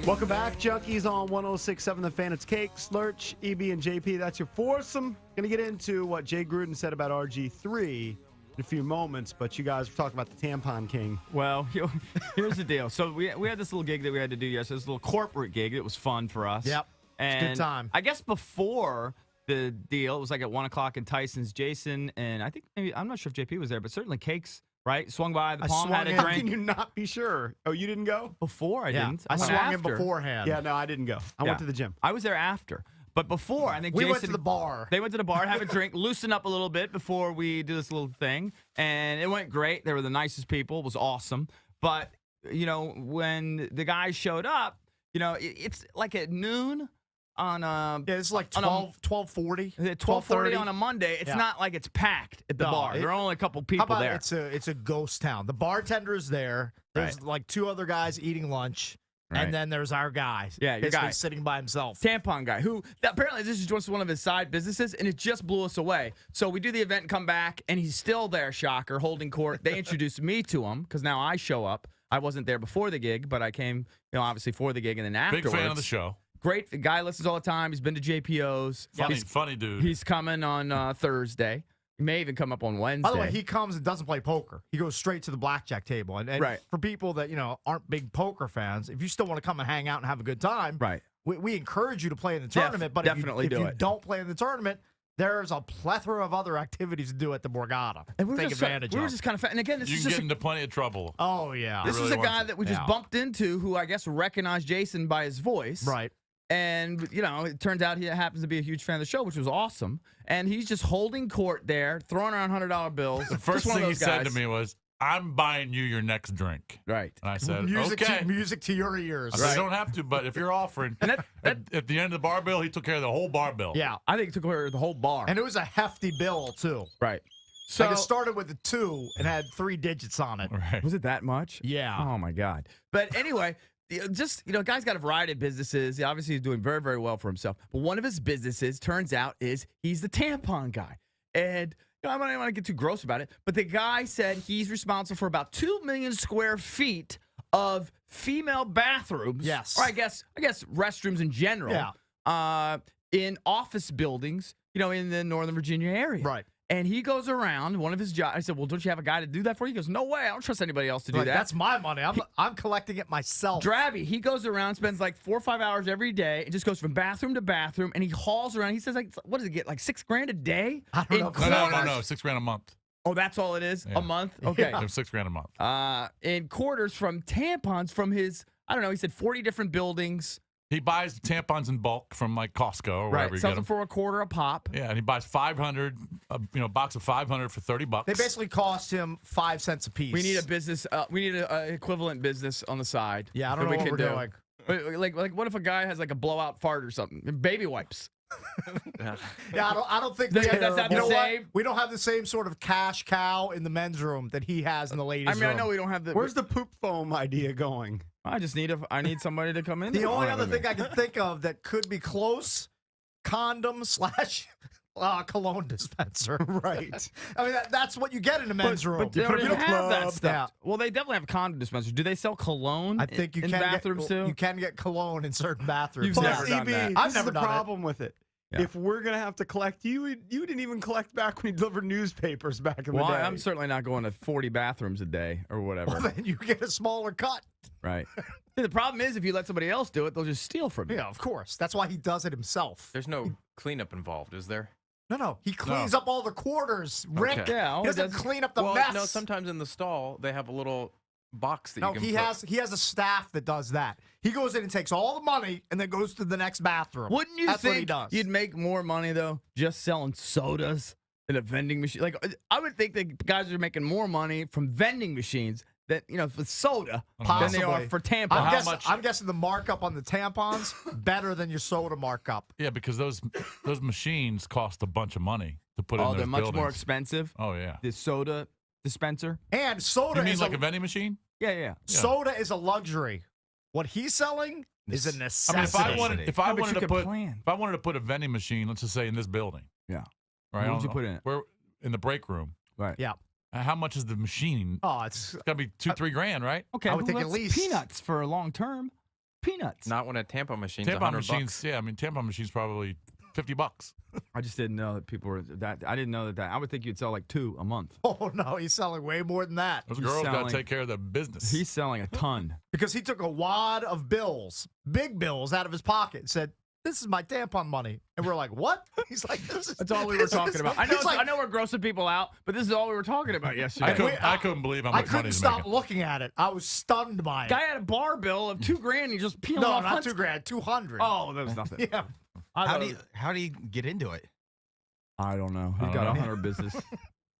Welcome back, Junkies on 106.7 The Fan. It's Cakes, Lurch, EB, and JP. That's your foursome. Going to get into what Jay Gruden said about RG3 in a few moments, but you guys were talking about the Tampon King. Well, here's the deal. So we had this little gig that we had to do yesterday. This little corporate gig. It was fun for us. Yep. And it's a good time. I guess before the deal, it was like at 1 o'clock in Tyson's. Jason and I think maybe, I'm not sure if JP was there, but certainly Cakes, right? Swung by the palm, had a How drink. can you not be sure? Oh, you didn't go? Before I didn't. I went swung in after. beforehand. Yeah, no, I didn't go. I went to the gym. I was there after. But before, I think We Jason, went to the bar. They went to the bar, have a drink, loosen up a little bit before we do this little thing. And it went great. They were the nicest people. It was awesome. But, when the guys showed up, it's like at noon on it's like 12:40. 12:40 on a Monday. It's not like it's packed at the bar. There are only a couple people how about there. it's a ghost town. The bartender is there. There's like two other guys eating lunch. Right. And then there's our guy. Yeah, your basically guy. sitting by himself. Tampon Guy, who apparently this is just one of his side businesses, and it just blew us away. So we do the event and come back, and he's still there, shocker, holding court. They introduced me to him because now I show up. I wasn't there before the gig, but I came, obviously for the gig, and then afterwards. Big fan of the show. Great. The guy listens all the time. He's been to JPOs. Funny dude. He's coming on Thursday. He may even come up on Wednesday. By the way, he comes and doesn't play poker. He goes straight to the blackjack table. And Right. for people that, aren't big poker fans, if you still want to come and hang out and have a good time, right. we encourage you to play in the tournament. But if you don't play in the tournament, there's a plethora of other activities to do at the Borgata. And we were Take advantage of. We were just kind of, and again, this You is can just get into plenty of trouble. Oh, yeah. This really is a wants guy it. that we just bumped into who I guess recognized Jason by his voice. Right. And, it turns out he happens to be a huge fan of the show, which was awesome. And he's just holding court there, throwing around $100 bills. The first thing he said to me was, I'm buying you your next drink. Right. And I said, music okay. music to your ears. I said, you don't have to, but if you're offering. And at the end of the bar bill, he took care of the whole bar bill. Yeah. I think it took over the whole bar. And it was a hefty bill, too. Right. So Like it started with a 2 and had 3 digits on it. Right. was it that much? Yeah. Oh, my God. But anyway, guy's got a variety of businesses. He obviously is doing very, very well for himself. But one of his businesses, turns out, is he's the tampon guy. And I don't want to get too gross about it, but the guy said he's responsible for about 2 million square feet of female bathrooms. Yes. Or I guess restrooms in general. Yeah. In office buildings, in the Northern Virginia area. Right. And he goes around, one of his jobs. I said, well, don't you have a guy to do that for you? He goes, no way. I don't trust anybody else to do that. That's my money. I'm collecting it myself. Drabby, he goes around, spends like 4 or 5 hours every day, and just goes from bathroom to bathroom, and he hauls around. He says, what does it get, like $6,000 a day? I don't know. No. $6,000 a month. Oh, that's all it is? Yeah. A month? Okay. Yeah. $6,000 a month. In quarters from tampons from his, I don't know, he said 40 different buildings. He buys the tampons in bulk from like Costco or wherever you Sells get them them. for a quarter a pop. Yeah, and he buys 500, a box of 500 for $30. They basically cost him 5 cents a piece. We need a business. We need an equivalent business on the side. Yeah, I don't know what we're doing. Like, what if a guy has like a blowout fart or something? Baby wipes. Yeah, I don't think That's not the same. We don't have the same sort of cash cow in the men's room that he has in the ladies' room. I know we don't have the. Where's the poop foam idea going? I need somebody to come in. The only other thing I can think of that could be close, condom / cologne dispenser. Right. I mean, that's what you get in a men's room. But they don't even have that stuff. Yeah. Well, they definitely have condom dispensers. Do they sell cologne? I think you in can bathrooms too. You can get cologne in certain bathrooms. You've Plus, never done EB, that. This I've is never the done it. problem with it. Yeah. If we're going to have to collect, you didn't even collect back when you delivered newspapers back in the Well, day. I'm certainly not going to 40 bathrooms a day or whatever. Well, then you get a smaller cut. Right. See, the problem is if you let somebody else do it, they'll just steal from you. Yeah, of course. That's why he does it himself. There's no cleanup involved, is there? No. He cleans up all the quarters. Rick, Okay. Yeah, all he he doesn't does- clean up the well, mess. no, sometimes in the stall, they have a little box that No, you can he put. has a staff that does that. He goes in and takes all the money and then goes to the next bathroom. Wouldn't you That's think what he does. you'd make more money, though, just selling sodas in a vending machine? Like, I would think that guys are making more money from vending machines that, for soda than they are Possibly. for tampons. I'm guessing the markup on the tampons better than your soda markup. Yeah, because those machines cost a bunch of money to put in Oh, those they're much buildings. more expensive. Oh, yeah. The soda dispenser. And soda You mean is like a vending machine? Yeah. soda is a luxury. What he's selling is a I mean, necessity. if I No, but wanted you to could put plan. if I wanted to put a vending machine, let's just say in this building. Yeah. Right. What would you put in it? Where in the break room. Right. Yeah. How much is the machine? Oh, it's It's got to be $2-3 grand, right? Okay. I would think at that's least- peanuts for a long term. peanuts. Not when a tampon machine's Tampon $100. machines, yeah, I mean, tampon machines probably $50. I just didn't know that people were that. I didn't know that. I would think you'd sell like 2 a month. Oh, no, he's selling way more than that. Those He's girls got selling- to take care of the business. He's selling a ton. Because he took a wad of bills, big bills, out of his pocket and said, "This is my tampon money." And we're like, "What?" He's like, "This is." That's all we were talking about. I know. He's like, I know we're grossing people out, but this is all we were talking about yesterday. I couldn't believe how I much money couldn't he's stop making. looking at it. I was stunned by it. Guy had a bar bill of $2,000. He just peeled No, off. not hunts- $2,000, 200. Oh, that was nothing. Yeah. How do you get into it? I don't know. I He's don't got know. 100 business.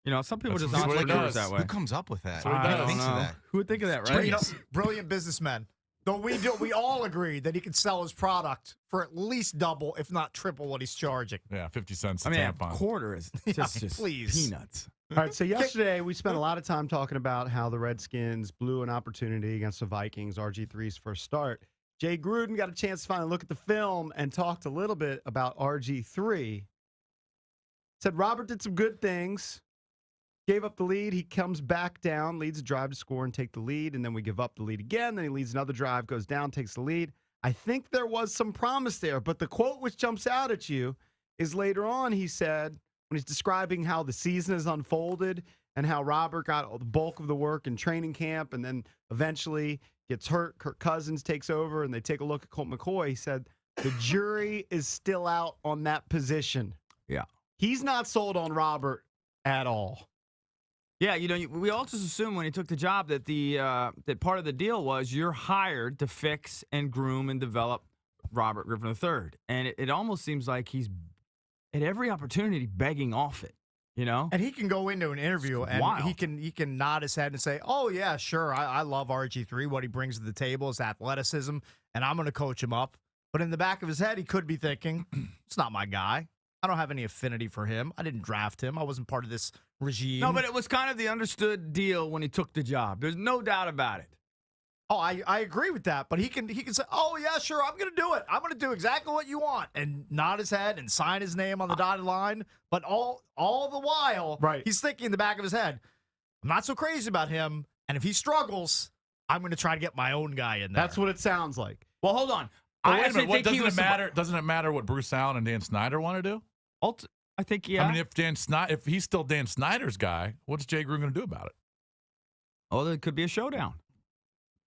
You know, some people That's just what not he take does. that way. Who comes up with that? what he I does. don't Thinks of know. that? Who would think of that, But, right? you know, brilliant businessmen. Though we all agree that he can sell his product for at least double, if not triple, what he's charging. Yeah, 50 cents a I mean, a tampon. quarter is just please. peanuts. All right, so yesterday we spent a lot of time talking about how the Redskins blew an opportunity against the Vikings, RG3's first start. Jay Gruden got a chance to finally look at the film and talked a little bit about RG3. Said Robert did some good things, gave up the lead. He comes back down, leads a drive to score and take the lead, and then we give up the lead again. Then he leads another drive, goes down, takes the lead. I think there was some promise there, but the quote which jumps out at you is later on he said, when he's describing how the season has unfolded and how Robert got the bulk of the work in training camp and then eventually gets hurt, Kirk Cousins takes over, and they take a look at Colt McCoy. He said, the jury is still out on that position. Yeah. He's not sold on Robert at all. Yeah, you know, we all just assumed when he took the job that that part of the deal was you're hired to fix and groom and develop Robert Griffin III. And it almost seems like he's at every opportunity begging off it, you know? And he can go into an interview and wild. he can nod his head and say, "Oh yeah, sure, I love RG3. What he brings to the table is athleticism, and I'm going to coach him up." But in the back of his head, he could be thinking, "It's not my guy. I don't have any affinity for him. I didn't draft him. I wasn't part of this regime." No, but it was kind of the understood deal when he took the job. There's no doubt about it. Oh, I agree with that. But he can say, "Oh yeah, sure, I'm going to do it. I'm going to do exactly what you want," and nod his head and sign his name on the dotted line. But all the while, Right. he's thinking in the back of his head, "I'm not so crazy about him, and if he struggles, I'm going to try to get my own guy in there." That's what it sounds like. Well, hold on. But I wait a actually minute, what, think he doesn't was it matter? Doesn't it matter what Bruce Allen and Dan Snyder want to do? I think, yeah. I mean, if he's still Dan Snyder's guy, what's Jay Gruden going to do about it? Oh, there could be a showdown.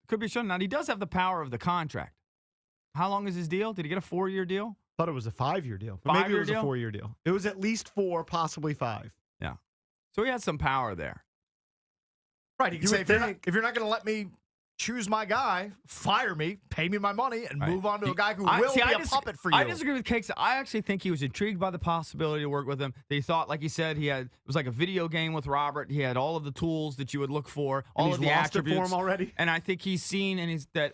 Could be a showdown. Now, he does have the power of the contract. How long is his deal? Did he get a 4-year deal? Thought it was a 5-year deal. But maybe it 5-year was deal? a 4-year deal. It was at least 4, possibly 5. Yeah. So he had some power there. right. He can You say, would if you're not going to let me choose my guy, fire me, pay me my money, and Right. move on to a guy who I- will see, be I a dis- puppet for you. I disagree with Cakes. I actually think he was intrigued by the possibility to work with him. That he thought, like he said, it was like a video game with Robert. He had all of the tools that you would look for, all And of he's the lost it attributes. for him already. And I think he's seen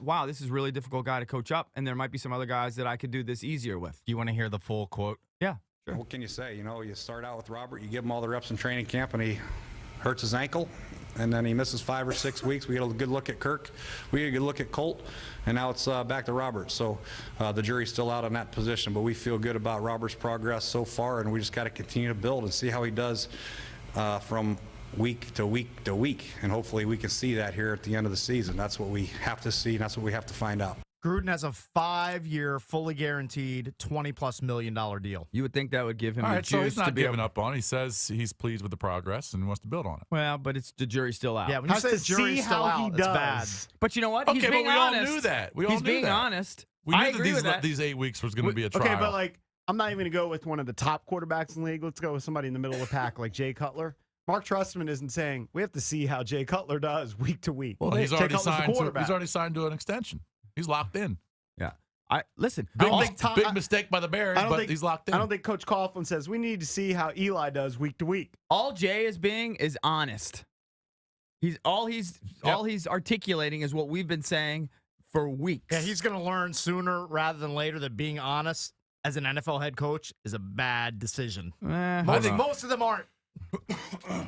wow, this is a really difficult guy to coach up, and there might be some other guys that I could do this easier with. Do you want to hear the full quote? Yeah, sure. What can you say? You know, you start out with Robert, you give him all the reps in training camp, and he hurts his ankle, and then he misses 5 or 6 weeks. We get a good look at Kirk. We get a good look at Colt, and now it's back to Robert. So the jury's still out on that position, but we feel good about Robert's progress so far, and we just got to continue to build and see how he does from week to week to week, and hopefully we can see that here at the end of the season. That's what we have to see, and that's what we have to find out. Gruden has a 5-year, fully guaranteed, $20+ million deal. You would think that would give him All the right, so juice he's to not be giving up on it. He says he's pleased with the progress and wants to build on it. Well, but it's the jury's still out. Yeah, when you Has say to the jury's see still how he out, it's bad. does. But you know what? Okay, He's but being we all honest. knew that. We all He's knew being that. honest. We I knew agree with that that. these 8 weeks was going to be a trial. Okay, but like, I'm not even going to go with one of the top quarterbacks in the league. Let's go with somebody in the middle of the pack like Jay Cutler. Mark Trustman isn't saying we have to see how Jay Cutler does week to week. well, he's Jay already Cutler's the signed. He's quarterback. already signed to an extension. He's locked in. Yeah. Listen. I don't all- think Tom- Big mistake by the Bears, I don't but think- he's locked in. I don't think Coach Coughlin says we need to see how Eli does week to week. all Jay is being is honest. He's articulating is what we've been saying for weeks. Yeah, he's going to learn sooner rather than later that being honest as an NFL head coach is a bad decision. Eh, Most of them aren't.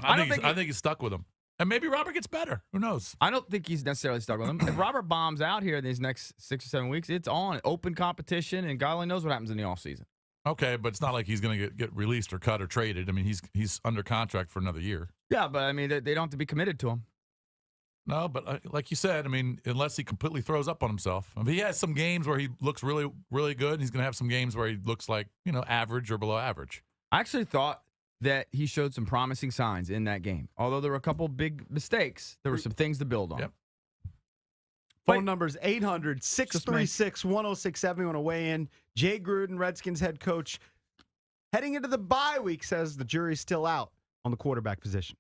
I think he's stuck with him. And maybe Robert gets better. Who knows? I don't think he's necessarily stuck with him. If Robert bombs out here in these next 6 or 7 weeks, it's on open competition, and God only knows what happens in the offseason. Okay, but it's not like he's going to get released or cut or traded. I mean, he's under contract for another year. Yeah, but I mean, they don't have to be committed to him. No, but like you said, I mean, unless he completely throws up on himself. I mean, he has some games where he looks really, really good, and he's going to have some games where he looks like, average or below average. I actually thought that he showed some promising signs in that game. Although there were a couple big mistakes, there were some things to build on. Yep. Phone numbers 800-636-1067. We want to weigh in. Jay Gruden, Redskins head coach, heading into the bye week, says the jury's still out on the quarterback position.